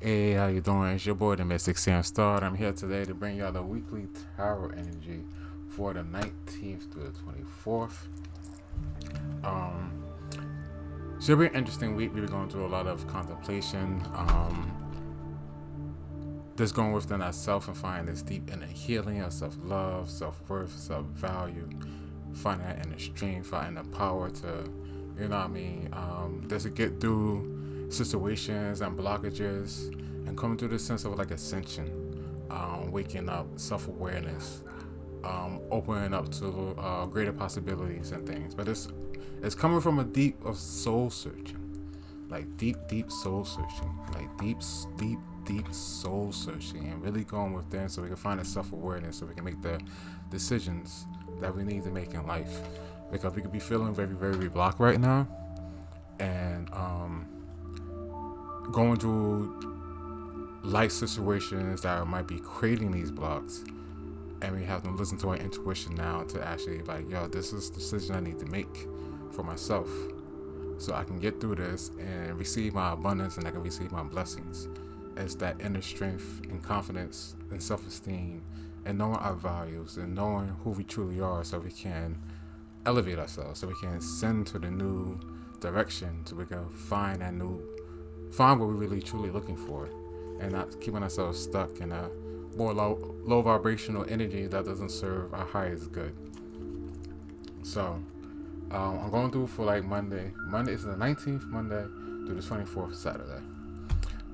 Hey, how you doing? It's your boy, the Mystic Sam Star. I'm here today to bring y'all the weekly tarot energy for the 19th to the 24th. Um, Should be an interesting week. We're going through a lot of contemplation. Just going within ourselves and finding this deep inner healing of self-love, self-worth, self-value. Finding that inner strength, finding the power to, just to get through situations and blockages and coming through this sense of like ascension, waking up, self-awareness, opening up to greater possibilities and things. But it's coming from a deep of soul searching, like deep soul searching, like deep soul searching, and really going within so we can find a self-awareness, so we can make the decisions that we need to make in life. Because we could be feeling very blocked right now, and going through life situations that might be creating these blocks, and we have to listen to our intuition now to actually like, yo, this is the decision I need to make for myself, so I can get through this and receive my abundance, and I can receive my blessings. It's that inner strength and confidence and self-esteem, and knowing our values and knowing who we truly are, so we can elevate ourselves, so we can ascend to the new direction, so we can find what we're really truly looking for, and not keeping ourselves stuck in a more low vibrational energy that doesn't serve our highest good. So I'm going through for like Monday. Monday is the 19th Monday through the 24th Saturday.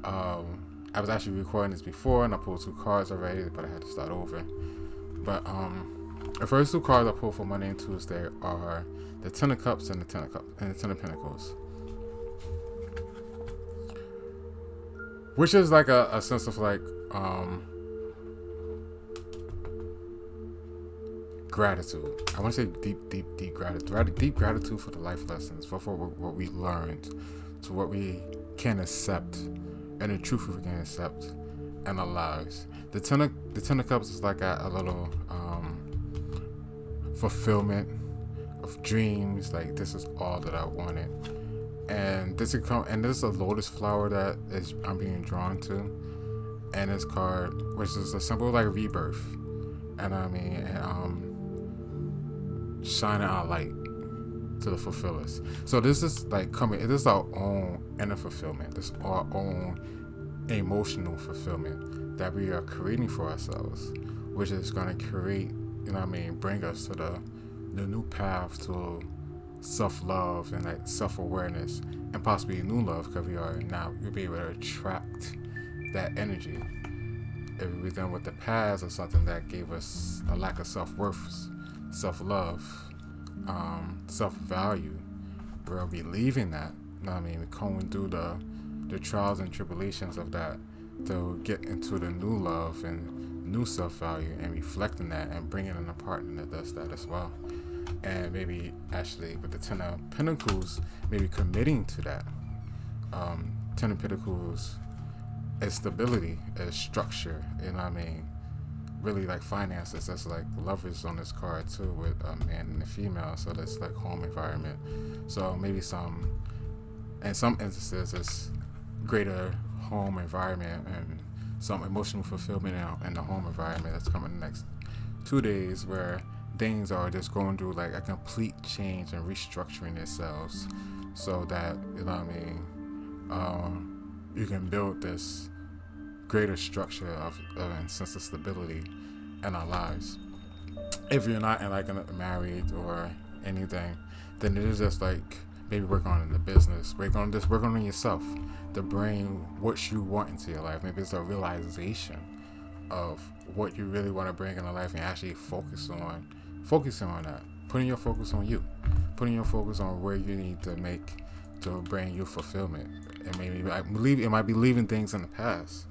I was actually recording this before, and I pulled two cards already, but I had to start over. But the first two cards I pulled for Monday and Tuesday are the Ten of Cups and the Ten of Pentacles, which is like a sense of like gratitude. I want to say deep gratitude. Deep gratitude for the life lessons, for what we learned, to what we can accept, and the truth we can accept in our lives. The Ten of Cups is like a little fulfillment of dreams. Like, this is all that I wanted, and this is a lotus flower that is I'm being drawn to, and this card, which is a symbol like rebirth, and shining our light to the fulfillers. So this is like coming. It is our own inner fulfillment. This is our own emotional fulfillment that we are creating for ourselves, which is going to create, bring us to the new path to self-love and like self-awareness, and possibly new love, because we'll be able to attract that energy. If we've done with the past or something that gave us a lack of self-worth, self-love, self-value, we'll be leaving that. Going through the trials and tribulations of that to get into the new love and new self-value, and reflecting that and bringing in a partner that does that as well. And maybe actually with the Ten of Pentacles, maybe committing to that. Ten of Pentacles is stability, is structure, really like finances. That's like lovers on this card too, with a man and a female, so that's like home environment. So maybe in some instances it's greater home environment and some emotional fulfillment in the home environment that's coming in the next 2 days, where things are just going through like a complete change and restructuring themselves, so that you can build this greater structure of and sense of stability in our lives. If you're not married or anything, then it is just like maybe working on in the business, working on yourself to bring what you want into your life. Maybe it's a realization of what you really want to bring in your life, and actually focusing on that, putting your focus on you, putting your focus on where you need to make to bring you fulfillment. And maybe it might be leaving things in the past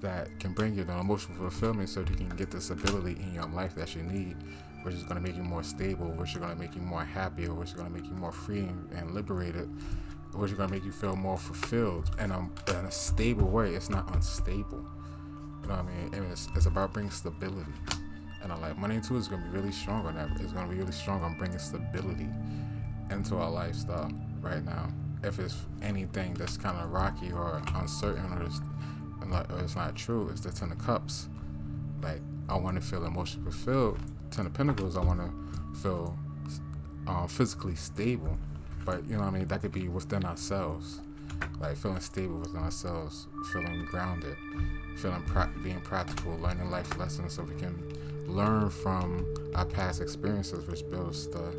that can bring you the emotional fulfillment, so you can get the stability in your life that you need, which is going to make you more stable, which is going to make you more happy, which is going to make you more free and liberated, which is going to make you feel more fulfilled in a stable way. It's not unstable. And it's about bringing stability. And I like Money too is going to be really strong on that. It's going to be really strong on bringing stability into our lifestyle right now. If it's anything that's kind of rocky or uncertain, or or it's not true. It's the Ten of Cups. Like, I want to feel emotionally fulfilled. Ten of Pentacles, I want to feel physically stable. But, you know what I mean? That could be within ourselves. Like, feeling stable within ourselves, feeling grounded, being practical, learning life lessons so we can learn from our past experiences, which builds the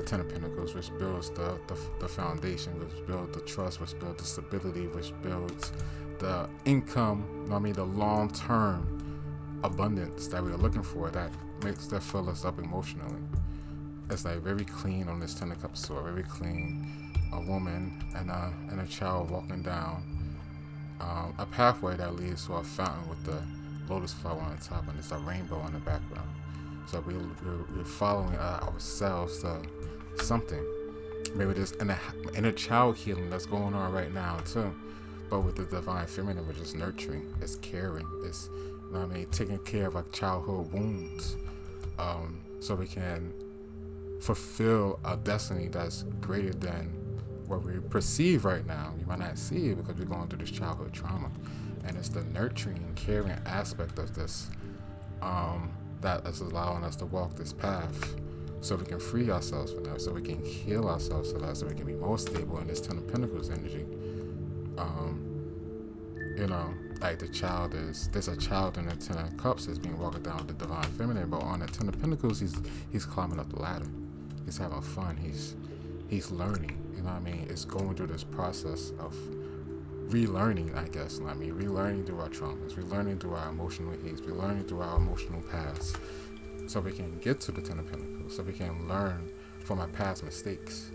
Ten of Pentacles, which builds the foundation, which builds the trust, which builds the stability, which builds the income, you know what I mean, the long-term abundance that we are looking for, that fill us up emotionally. It's like very clean on this Ten of Cups sword, very clean. A woman and a child walking down a pathway that leads to a fountain with the lotus flower on the top, and it's a rainbow in the background. So we're following ourselves to something. Maybe there's inner child healing that's going on right now too. But with the divine feminine, we're just nurturing, it's caring, it's, you know what I mean, taking care of our childhood wounds, so we can fulfill a destiny that's greater than what we perceive right now. We might not see it because we're going through this childhood trauma, and it's the nurturing and caring aspect of this that is allowing us to walk this path, so we can free ourselves from that, so we can heal ourselves from that, so we can be more stable in this Ten of Pentacles energy. You know, like there's a child in the Ten of Cups that's being walked down with the divine feminine, but on the Ten of Pentacles, he's climbing up the ladder. He's having fun. He's learning. You know what I mean? It's going through this process of relearning, I guess. You know what I mean? Relearning through our traumas, relearning through our emotional needs, relearning through our emotional past, so we can get to the Ten of Pentacles, so we can learn from our past mistakes,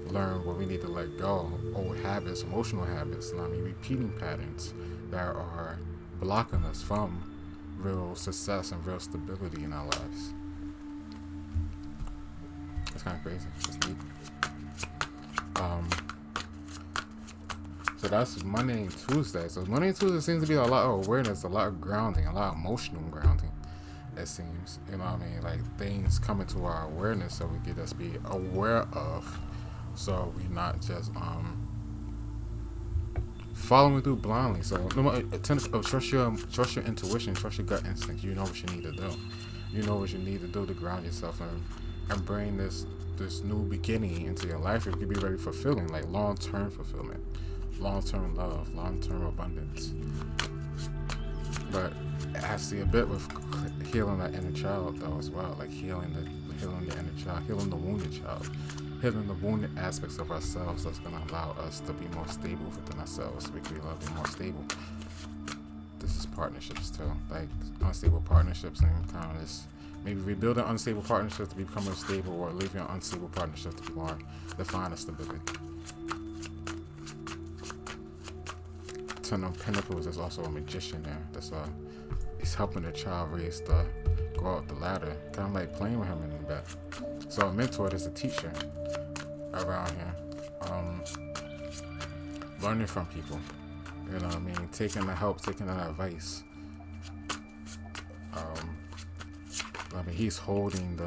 learn what we need to let go, old habits, emotional habits, you know what I mean? Repeating patterns that are blocking us from real success and real stability in our lives. It's kind of crazy. It's deep. So that's Monday and Tuesday. So Monday and Tuesday seems to be a lot of awareness, a lot of grounding, a lot of emotional grounding, it seems. You know what I mean? Like, things come into our awareness so we can just be aware of, so we're not just following through blindly. So trust your intuition, trust your gut instinct. You know what you need to do. You know what you need to do to ground yourself and bring this new beginning into your life. If you be ready for fulfilling, like long-term fulfillment, long-term love, long-term abundance. But it has to be a bit with healing that inner child though as well, like healing the inner child, healing the wounded child, healing the wounded aspects of ourselves that's going to allow us to be more stable within ourselves, so we can be more stable. This is partnerships too, like unstable partnerships, and kind of this, maybe rebuilding unstable partnerships to become more stable, or leaving an unstable partnership to be more defined as stability. Ten of Pentacles is also a magician there. He's helping the child go up the ladder, kind of like playing with him in the bed. So a mentor is a teacher around here, learning from people. You know what I mean? Taking the help, taking the advice. I mean, he's holding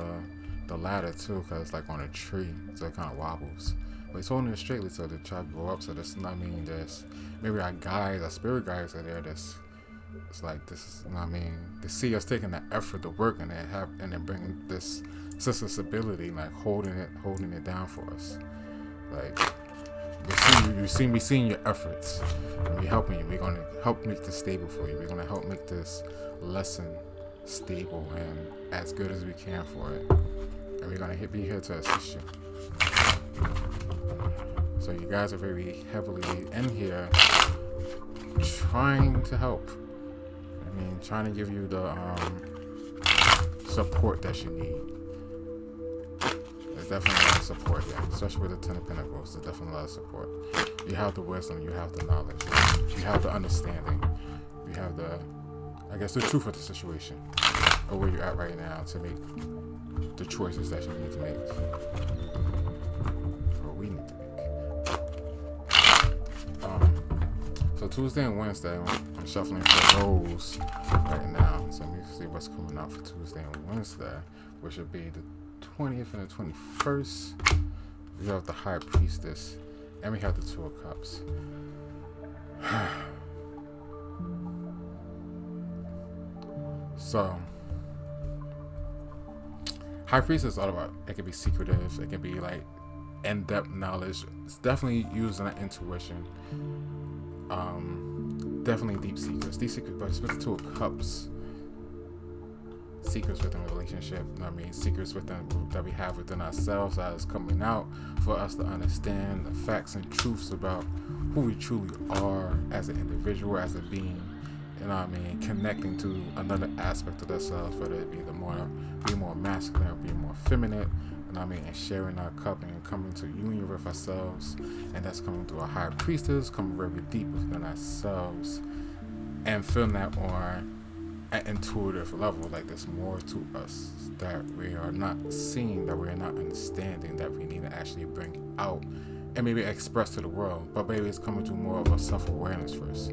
the ladder too, because it's like on a tree, so it kind of wobbles. But he's holding it straightly so the child go up. So this, I mean, there's maybe our guides, our spirit guides are there. It's like this is, you know what I mean? They see us taking the effort to work, and then bringing this sense of stability, like holding it down for us. Like, we seeing your efforts, and we're helping you. We're gonna help make this stable for you. We're gonna help make this lesson stable and as good as we can for it. And we're gonna be here to assist you. So you guys are very heavily in here trying to help. I mean, trying to give you the support that you need. There's definitely a lot of support there, especially with the Ten of Pentacles. There's definitely a lot of support. You have the wisdom, you have the knowledge, you have the understanding, you have the truth of the situation, or where you're at right now, to make the choices that you need to make, or we need to make. So Tuesday and Wednesday, I'm shuffling for those right now. So let me see what's coming out for Tuesday and Wednesday, which would be the 20th and the 21st. We have the High Priestess, and we have the Two of Cups. So, High Priest is all about, it can be secretive, it can be like in-depth knowledge. It's definitely using that intuition. Definitely deep secrets. But it's with the Two of Cups. Secrets within a relationship, secrets that we have within ourselves that is coming out for us to understand the facts and truths about who we truly are as an individual, as a being, connecting to another aspect of ourselves, whether it be being more masculine or being more feminine, and sharing our cup and coming to union with ourselves, and that's coming through a High Priestess, coming very deep within ourselves, and feeling that on an intuitive level, like there's more to us that we are not seeing, that we are not understanding, that we need to actually bring out and maybe express to the world. But maybe it's coming through more of a self-awareness first.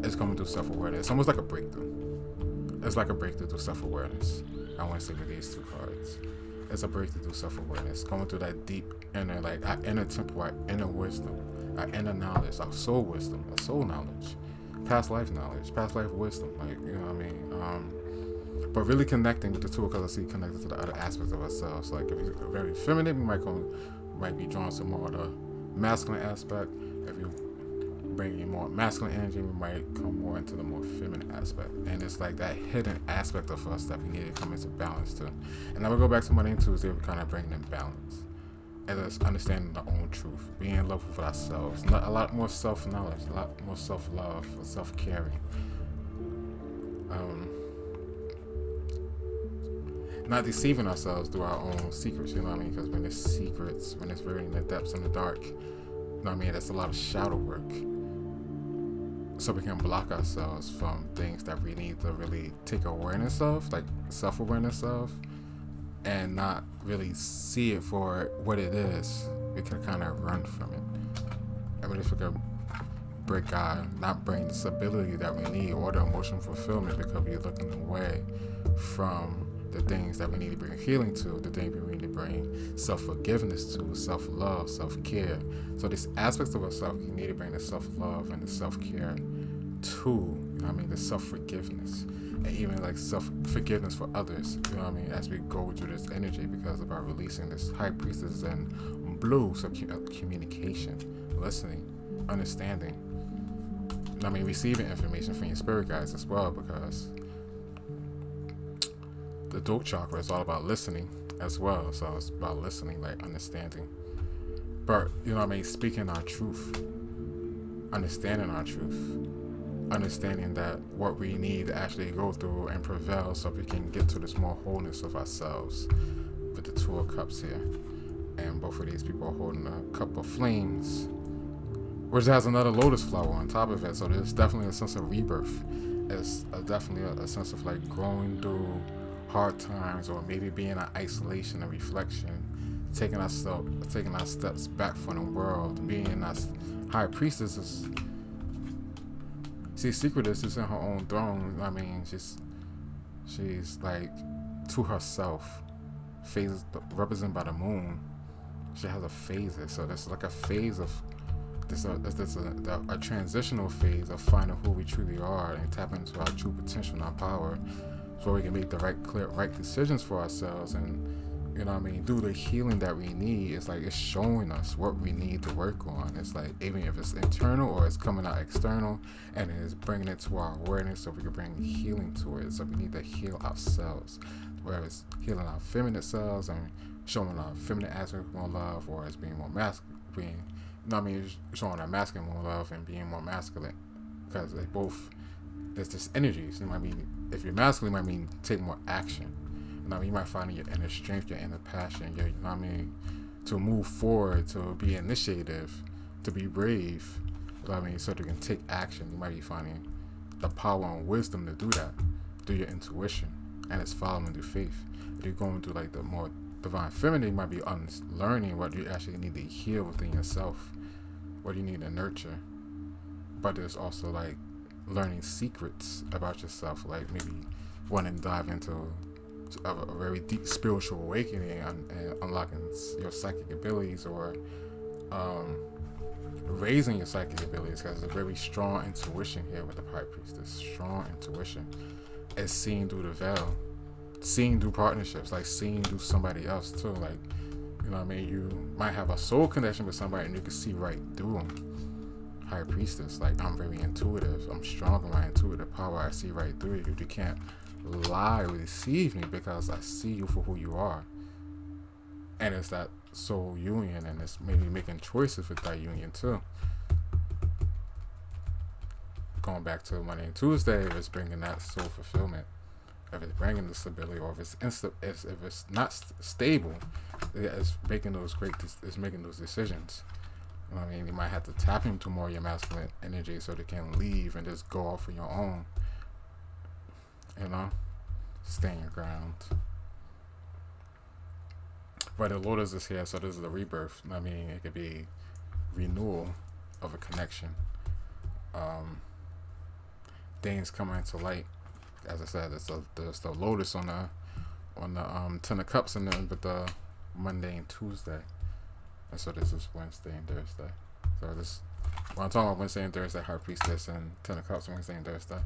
It's coming through self-awareness. It's almost like a breakthrough. It's like a breakthrough through self-awareness. I want to say with these two cards. It's a breakthrough through self-awareness, going through that deep inner, like our inner temple, our inner wisdom, our inner knowledge, our soul wisdom, our soul knowledge, past life knowledge, past life wisdom, but really connecting with the two, because I see connected to the other aspects of ourselves. Like if you're very feminine, we might be drawn to more of the masculine aspect. If you bring in more masculine energy, we might come more into the more feminine aspect. And it's like that hidden aspect of us that we need to come into balance to. And I will go back to Monday and Tuesday, we're kind of bringing in balance. And it's understanding our own truth, being in love with ourselves, a lot more self-knowledge, a lot more self-love, self-caring. Not deceiving ourselves through our own secrets, because when there's secrets, when it's very in the depths, in the dark, that's a lot of shadow work. So we can block ourselves from things that we need to really take awareness of, like self-awareness of, and not really see it for what it is. We can kind of run from it. If we can break God, not bring the stability that we need or the emotional fulfillment, because we're looking away from the things that we need to bring healing to, the things we need to bring self-forgiveness to, self-love, self-care. So these aspects of ourselves, we need to bring the self-love and the self-care to, the self-forgiveness, and even like self-forgiveness for others, as we go through this energy, because of our releasing this High Priestess and blue, so communication, listening, understanding, receiving information from your spirit guides as well, because the throat chakra is all about listening as well. So it's about listening, like understanding. But, speaking our truth, understanding our truth, understanding that what we need to actually go through and prevail, so we can get to this more wholeness of ourselves, with the Two of Cups here. And both of these people are holding a cup of flames, which has another lotus flower on top of it. So there's definitely a sense of rebirth. It's definitely a sense of like growing through hard times, or maybe being in isolation and reflection, taking our steps back from the world, being as High Priestess. Secretess is in her own throne. She's like to herself, phases represented by the moon. She has a phases, so there's like a phase of this a transitional phase of finding who we truly are and tapping into our true potential and our power, so we can make the right decisions for ourselves, and do the healing that we need. It's like it's showing us what we need to work on. It's like even if it's internal or it's coming out external, and it's bringing it to our awareness, so we can bring healing to it. So we need to heal ourselves, whether it's healing our feminine selves and showing our feminine aspect more love, or it's being more masculine, showing our masculine more love and being more masculine, because they both, there's this energy. So if you're masculine, it might mean take more action. You might find your inner strength, your inner passion, to move forward, to be initiative, to be brave, so you can take action. You might be finding the power and wisdom to do that through your intuition, and it's following through faith. If you're going through like the more divine feminine, you might be learning what you actually need to heal within yourself, what you need to nurture. But there's also like learning secrets about yourself, like maybe wanting to dive into a very deep spiritual awakening and unlocking your psychic abilities, or raising your psychic abilities, because it's a very strong intuition here with the High Priestess. Strong intuition. is seeing through the veil, seeing through partnerships, like seeing through somebody else too. Like, you know what I mean? You might have a soul connection with somebody and you can see right through them. High Priestess, like, I'm very intuitive. I'm strong in my intuitive power. I see right through you. You can't lie or deceive me because I see you for who you are. And it's that soul union, and it's maybe making choices with that union too. Going back to Monday and Tuesday, if it's bringing that soul fulfillment, if it's bringing the stability, or if it's not stable, it's making those it's making those decisions. You know what I mean? You might have to tap into more of your masculine energy so they can leave and just go off on your own. You know, stand your ground. But the Lotus is here, so this is the rebirth. I mean, it could be renewal of a connection. Things coming into light. As I said, there's the Lotus on the Ten of Cups, and then with the Monday and Tuesday. And so this is Wednesday and Thursday. So this, when I'm talking about Wednesday and Thursday, High Priestess and Ten of Cups, Wednesday and Thursday.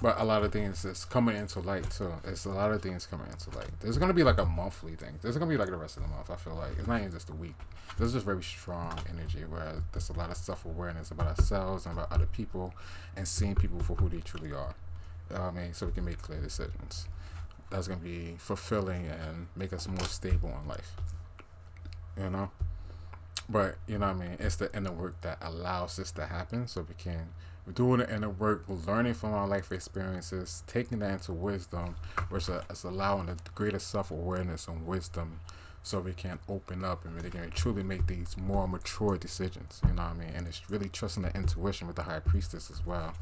But a lot of things is coming into light too. It's a lot of things coming into light. There's gonna be like a monthly thing. There's gonna be like the rest of the month. I feel like it's not even just a week. There's just very strong energy where there's a lot of self-awareness about ourselves and about other people, and seeing people for who they truly are. You know what I mean? So we can make clear decisions. That's gonna be fulfilling and make us more stable in life. You know. But you know what I mean? It's the inner work that allows this to happen, so we can. We're doing the inner work, learning from our life experiences, taking that into wisdom, which is allowing a greater self-awareness and wisdom, so we can open up and really can truly make these more mature decisions. You know what I mean? And it's really trusting the intuition with the High Priestess as well.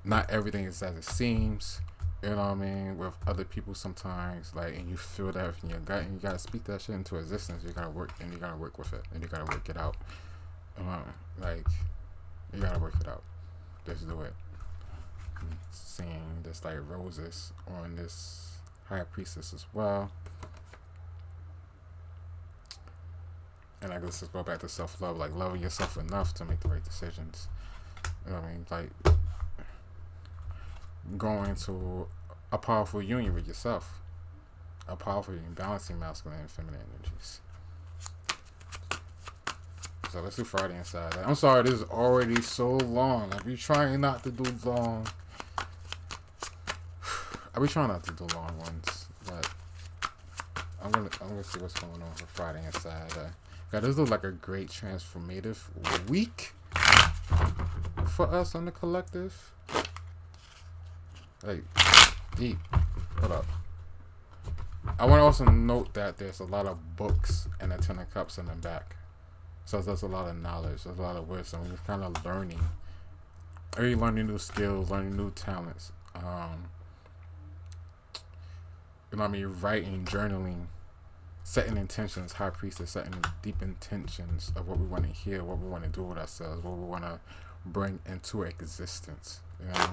Not everything is as it seems. You know what I mean? With other people sometimes, like, and you feel that in your gut, and you gotta speak that shit into existence. You gotta work, and you gotta work with it, and you gotta work it out. Like. You gotta work it out. Just do it. I'm seeing this like roses on this High Priestess as well. And I guess let's go back to self-love, like loving yourself enough to make the right decisions. You know what I mean? Like going to a powerful union with yourself. A powerful union, balancing masculine and feminine energies. So let's do Friday and Saturday. I'm sorry, this is already so long. I be trying not to do long. I be trying not to do long ones, but I'm gonna see what's going on for Friday and Saturday. God, this looks like a great transformative week for us on the collective. Like deep. Hold up. I want to also note that there's a lot of books and a Ten of Cups in the back. So there's a lot of knowledge, there's a lot of wisdom. We're kind of learning. Are you learning new skills, learning new talents? You know what I mean? Writing, journaling, setting intentions. High Priestess setting deep intentions of what we want to hear, what we want to do with ourselves, what we want to bring into existence. You know?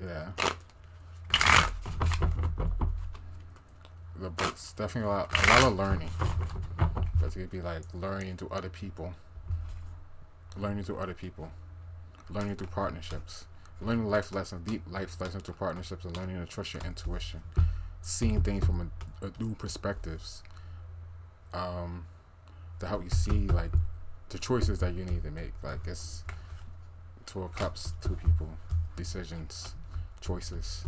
Yeah. The book's definitely a lot of learning. But it could be like learning through other people. Learning through partnerships. Learning life lessons, deep life lessons through partnerships, and learning to trust your intuition. Seeing things from a new perspectives. To help you see like the choices that you need to make. Like it's 2 of Cups, 2 people, decisions, choices.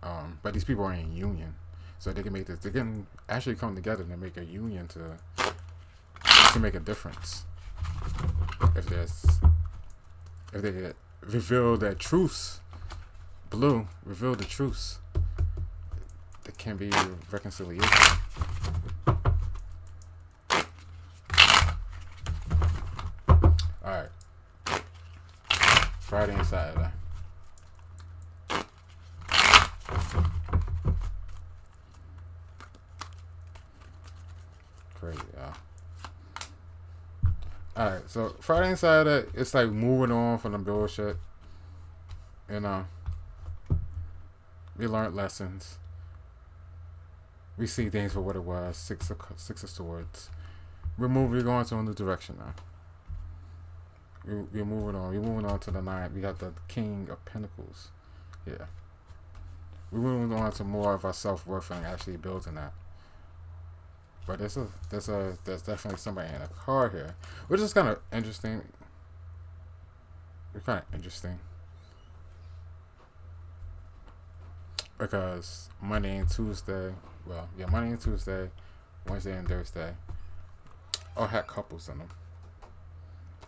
But these people are in union, so they can make this. They can actually come together to make a union to make a difference. If they get reveal their truths, reveal the truths. There can be reconciliation. Alright. Friday and Saturday. Crazy, y'all. Alright, so Friday and Saturday, it's like moving on from the bullshit. You know. We learned lessons. We see things for what it was. Six of Swords. We're going to a new direction now. We're moving on. We're moving on to the 9. We got the King of Pentacles. Yeah. We're moving on to more of our self-worth and actually building that. But there's definitely somebody in a car here, which is kind of interesting. It's kind of interesting because Monday and Tuesday, Monday and Tuesday, Wednesday and Thursday, all had couples in them.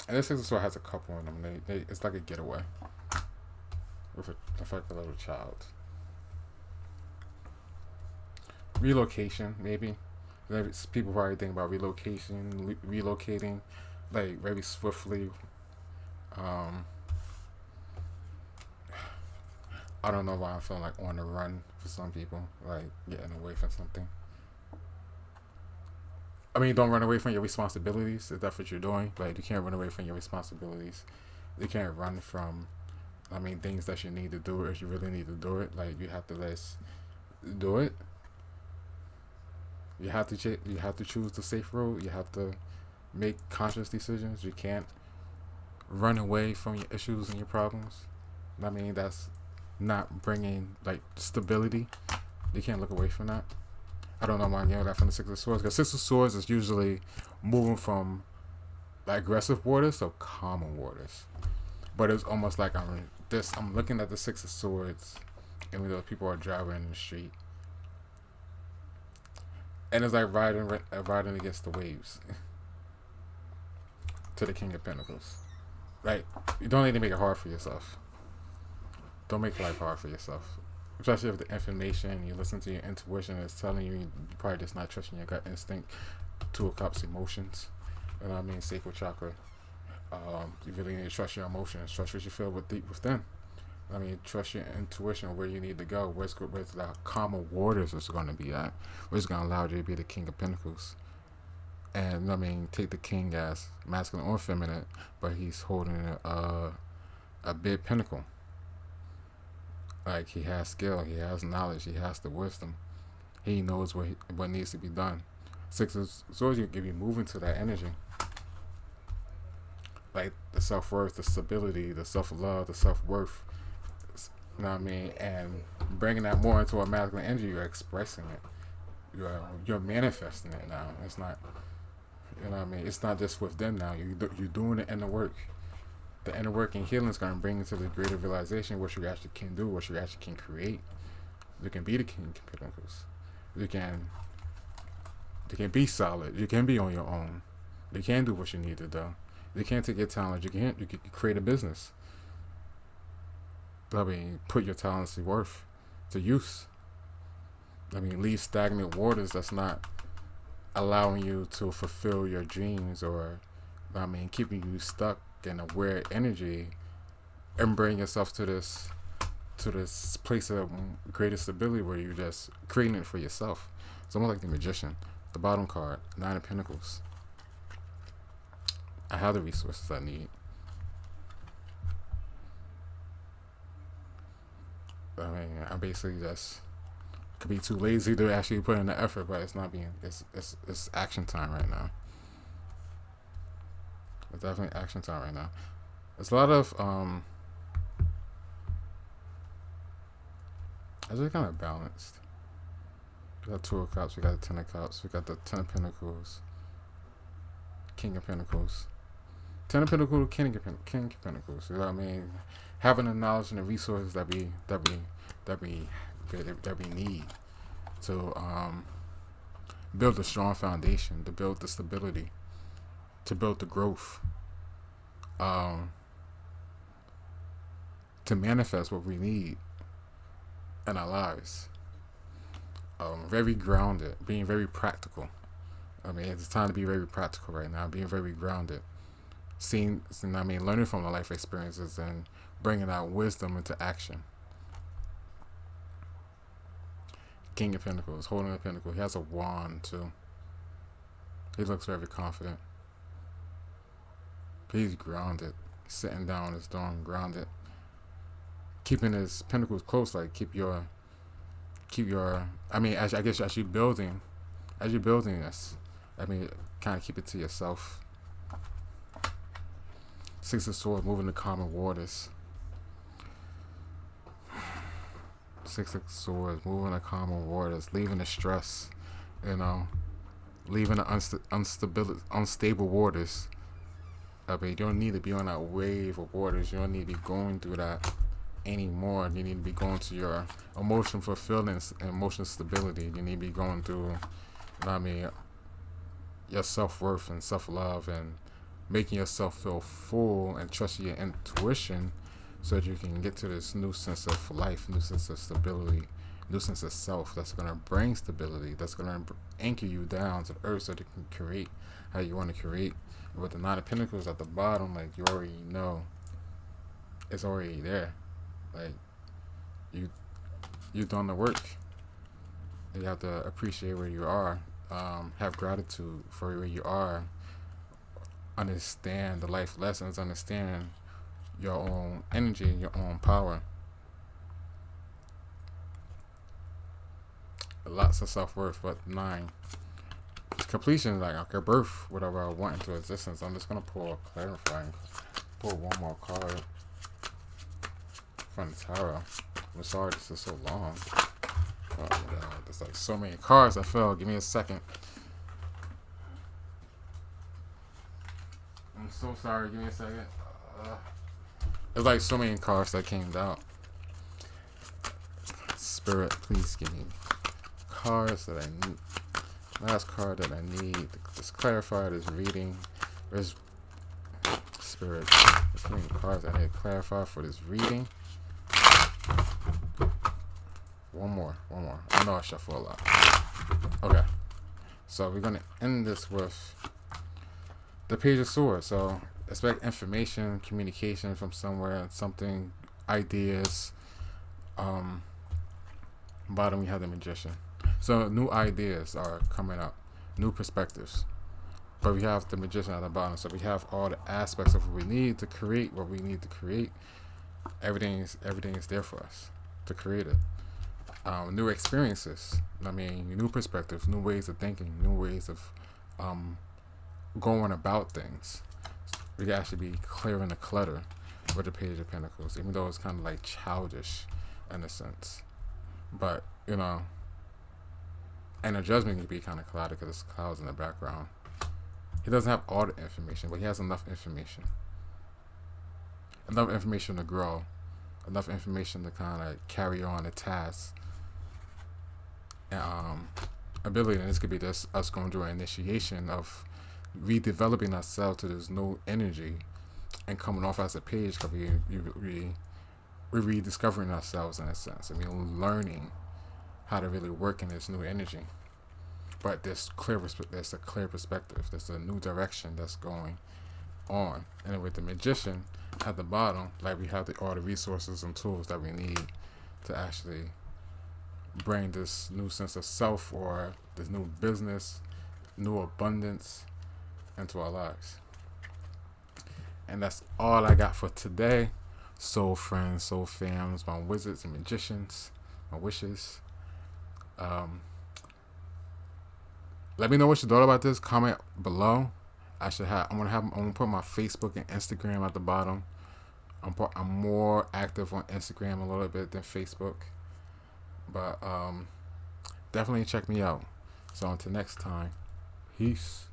And this Six of Swords has a couple in them. It's like a getaway with like a little child. Relocation, maybe. People probably think about relocating, like very swiftly. I don't know why I'm feeling like on the run for some people, like getting away from something. I mean, don't run away from your responsibilities if that's what you're doing. Like, you can't run away from your responsibilities. You can't run from, things that you need to do if you really need to do it. Like, you have to do it. You have to choose the safe road. You have to make conscious decisions. You can't run away from your issues and your problems. That's not bringing like stability. You can't look away from that. I don't know why I'm getting that from the Six of Swords, because Six of Swords is usually moving from aggressive waters to calmer waters. But it's almost like I'm looking at the Six of Swords, and those people are driving in the street, and it's like riding against the waves to the King of Pentacles. Like, you don't need to make it hard for yourself. Don't make life hard for yourself. Especially if the information you listen to your intuition is telling you, you're probably just not trusting your gut instinct. Two of Cups, emotions. You know what I mean? Sacral chakra. You really need to trust your emotions. Trust what you feel deep within. Trust your intuition, where you need to go. Where's the calmer waters is going to be at. Where's going to allow you to be the King of Pentacles. And take the king as masculine or feminine, but he's holding a big pinnacle. Like, he has skill, he has knowledge, he has the wisdom. He knows what needs to be done. Six of Swords, you give you moving to that energy. Like the self-worth, the stability, the self-love, the self-worth. You know what I mean? And bringing that more into a masculine energy, you're expressing it. You're manifesting it now. It's not, you know what I mean? It's not just within now. You're doing the inner work. The inner work and healing is going to bring you to the greater realization what you actually can do, what you actually can create. You can be the King of Pentacles. You can be solid. You can be on your own. You can do what you need to do. You can take your talent. You can create a business. Put your talents to use. Leave stagnant waters that's not allowing you to fulfill your dreams, or keeping you stuck in a weird energy, and bring yourself to this place of greater stability where you're just creating it for yourself. It's almost like the Magician. The bottom card, 9 of Pentacles. I have the resources I need. I basically just could be too lazy to actually put in the effort, but it's action time right now. It's definitely action time right now. It's a lot of it's just kind of balanced. We got 2 of Cups, we got the 10 of Cups, we got the 10 of Pentacles, King of Pentacles. 10 of Pentacles, King of Pentacles. You know what I mean? Having the knowledge and the resources that we need to build a strong foundation, to build the stability, to build the growth, to manifest what we need in our lives. Very grounded, being very practical. It's time to be very practical right now, being very grounded. Learning from the life experiences and bringing out wisdom into action. King of Pentacles, holding a pentacle. He has a wand too. He looks very confident. He's grounded. Sitting down on his throne, grounded. Keeping his pentacles close, like keep your keep your, I mean, I guess as you're building this, I mean, kind of keep it to yourself. Six of Swords, moving to calmer waters. Six of Swords, moving to calmer waters, leaving the stress, you know, leaving the unstable waters. I mean, you don't need to be on that wave of waters. You don't need to be going through that anymore. You need to be going to your emotion fulfillment and emotional stability. You need to be going through, you know what I mean, your self-worth and self-love, and making yourself feel full and trusting your intuition, so that you can get to this new sense of life, new sense of stability, new sense of self that's going to bring stability, that's going to anchor you down to the earth so that you can create how you want to create. With the Nine of Pentacles at the bottom, like, you already know it's already there. Like, you've done the work. You have to appreciate where you are, have gratitude for where you are, understand the life lessons, understand your own energy and your own power. Lots of self-worth. But 9, completion, like, I could birth whatever I want into existence. I'm just gonna pull a clarifying, pull one more card from the tarot. I'm sorry this is so long. Oh my god, there's like so many cards I fell. Give me a second. I'm so sorry. Give me a second. There's like so many cards that came out. Spirit, please give me cards that I need. Last card that I need. Just clarify this reading. There's Spirit. There's so many cards I need to clarify for this reading. One more. I know I shuffle a lot. Okay. So we're going to end this with the Page of Swords. So expect information, communication from somewhere, something, ideas. Bottom we have the Magician. So new ideas are coming up, new perspectives. But we have the Magician at the bottom. So we have all the aspects of what we need to create what we need to create. Everything is there for us to create it. New experiences. I mean, new perspectives, new ways of thinking, new ways of going about things. We can actually be clearing the clutter with the Page of Pentacles, even though it's kind of like childish in a sense. But, you know, and the Judgment can be kind of cloudy because there's clouds in the background. He doesn't have all the information, but he has enough information. Enough information to grow. Enough information to kind of carry on the task. Ability, and this could be this us going through an initiation of redeveloping ourselves to this new energy and coming off as a page, because we're rediscovering ourselves in a sense. I mean, learning how to really work in this new energy. But there's a clear perspective. There's a new direction that's going on. And with the Magician at the bottom, like, we have all the resources and tools that we need to actually bring this new sense of self, or this new business, new abundance into our lives. And that's all I got for today. Soul friends, soul fams, my wizards and magicians, my wishes. Let me know what you thought about this. Comment below. I'm gonna put my Facebook and Instagram at the bottom. I'm more active on Instagram a little bit than Facebook. But definitely check me out. So until next time, peace.